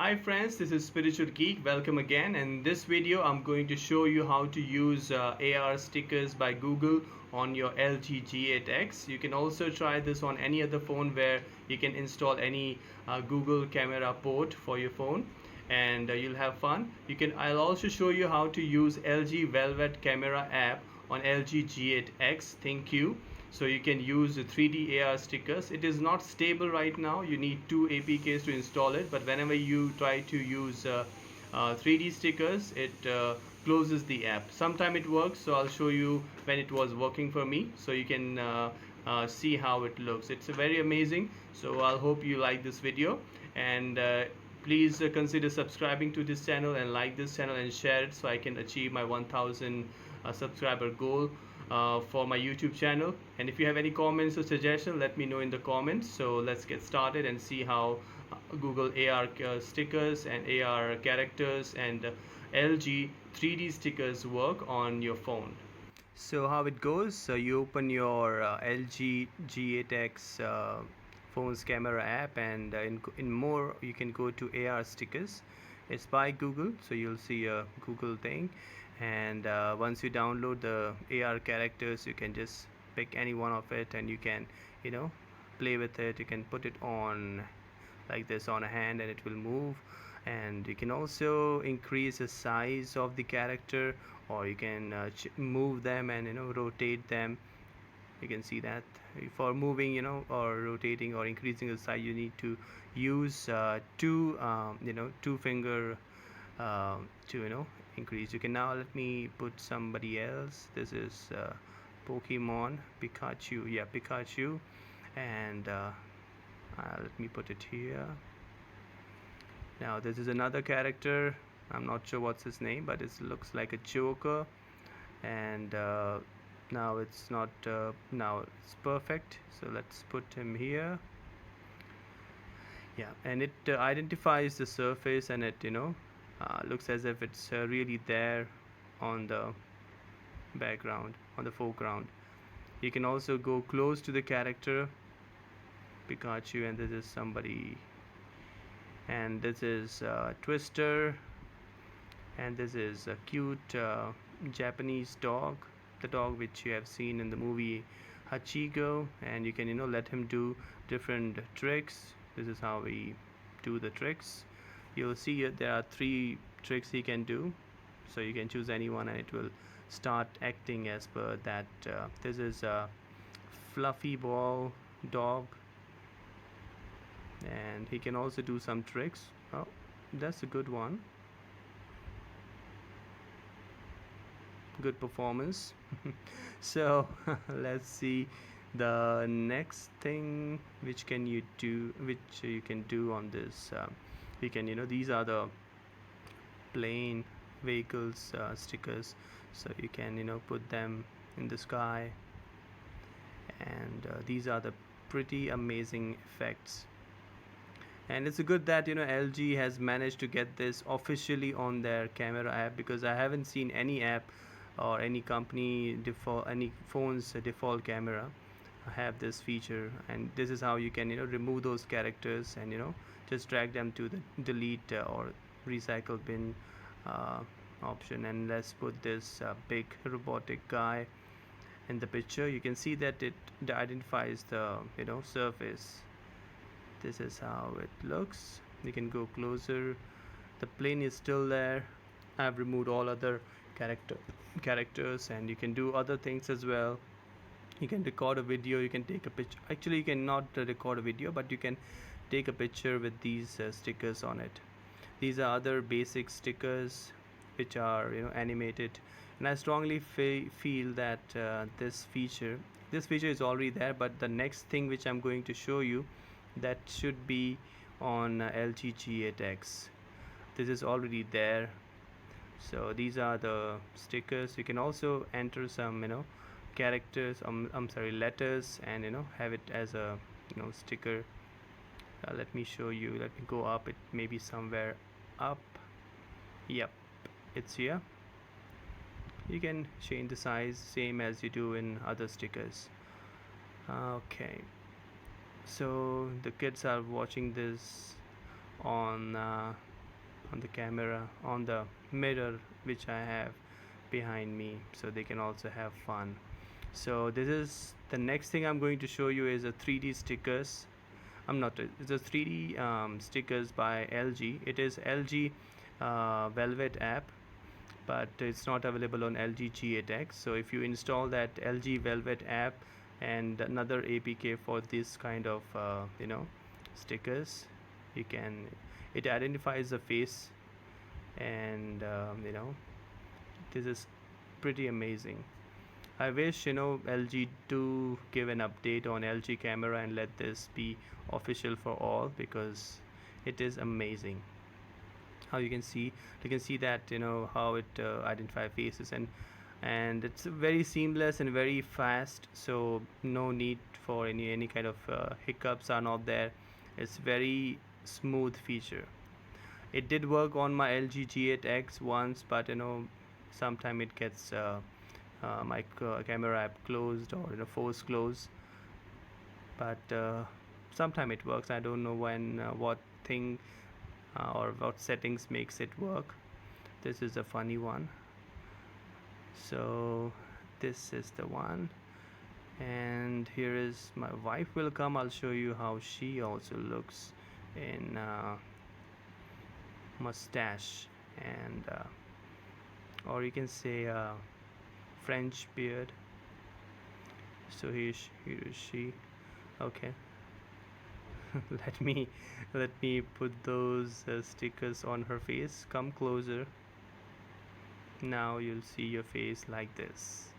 Hi friends, this is Spiritual Geek. Welcome again. And in this video, I'm going to show you how to use AR stickers by Google on your LG G8X. You can also try this on any other phone where you can install any Google camera port for your phone, and you'll have fun. I'll also show you how to use LG Velvet Camera app on LG G8X ThinQ. So you can use the 3D AR stickers. It is not stable right now. You need two APKs to install it, but whenever you try to use 3D stickers, it closes the app. Sometime it works, so I'll show you when it was working for me, so you can see how it looks. It's very amazing. So I'll hope you like this video, and please consider subscribing to this channel and like this channel and share it so I can achieve my 1000 subscriber goal for my YouTube channel. And if you have any comments or suggestions, let me know in the comments. So let's get started and see how Google AR stickers and AR characters and LG 3D stickers work on your phone. So how it goes, so you open your LG G8X phone's camera app, and in more you can go to AR stickers. It's by Google, so you'll see a Google thing, and once you download the AR characters, you can just pick any one of it and you can play with it. You can put it on like this on a hand and it will move, and you can also increase the size of the character, or you can move them and rotate them. You can see that for moving or rotating or increasing the size, you need to use two finger to increase. You can now let me put somebody else. This is Pokemon Pikachu. Yeah, Pikachu. And let me put it here. Now this is another character. I'm not sure what's his name, but it looks like a Joker. And now it's not now it's perfect, so let's put him here. Yeah, and it identifies the surface, and it looks as if it's really there on the background, on the foreground. You can also go close to the character Pikachu, and this is somebody, and this is Twister, and this is a cute Japanese dog, the dog which you have seen in the movie Hachiko, and you can let him do different tricks. This is how we do the tricks. You'll see there are 3 tricks he can do, so you can choose any one and it will start acting as per that. This is a fluffy ball dog, and he can also do some tricks. Oh, that's a good one. Good performance. So let's see the next thing which you can do on this. You can these are the plain vehicles stickers, so you can put them in the sky, and these are the pretty amazing effects. And it's good that LG has managed to get this officially on their camera app, because I haven't seen any app or any company default, any phone's default camera have this feature. And this is how you can remove those characters and just drag them to the delete or recycle bin option. And let's put this big robotic guy in the picture. You can see that it identifies the surface. This is how it looks. You can go closer. The plane is still there. I've removed all other characters, and you can do other things as well. You can record a video, you can take a picture. Actually, you cannot record a video, but you can take a picture with these stickers on it. These are other basic stickers which are animated, and I strongly feel that this feature is already there, but the next thing which I'm going to show you, that should be on LG G8X. This is already there. So these are the stickers. You can also enter some characters, I'm sorry, letters, and have it as a sticker. Let me show you. Let me go up. It may be somewhere up. Yep, it's here. You can change the size, same as you do in other stickers. Okay, so the kids are watching this on the camera, on the mirror which I have behind me, so they can also have fun. So this is the next thing I'm going to show you is a 3D stickers. I'm not It's a 3D stickers by LG. It is LG Velvet app, but it's not available on LG G8x. So if you install that LG Velvet app and another APK for this kind of stickers, you can, it identifies the face, and this is pretty amazing. I wish LG to give an update on LG camera and let this be official for all, because it is amazing how you can see that how it identify faces, and it's very seamless and very fast, so no need for any kind of hiccups are not there. It's very smooth feature. It did work on my LG G8x once, but sometime it gets my camera app closed, or force close, but sometime it works. I don't know when what thing or what settings makes it work. This is a funny one. So this is the one, and here is my wife will come. I'll show you how she also looks in mustache, and or you can say French beard. So here is she. Okay. let me put those stickers on her face. Come closer. Now you'll see your face like this.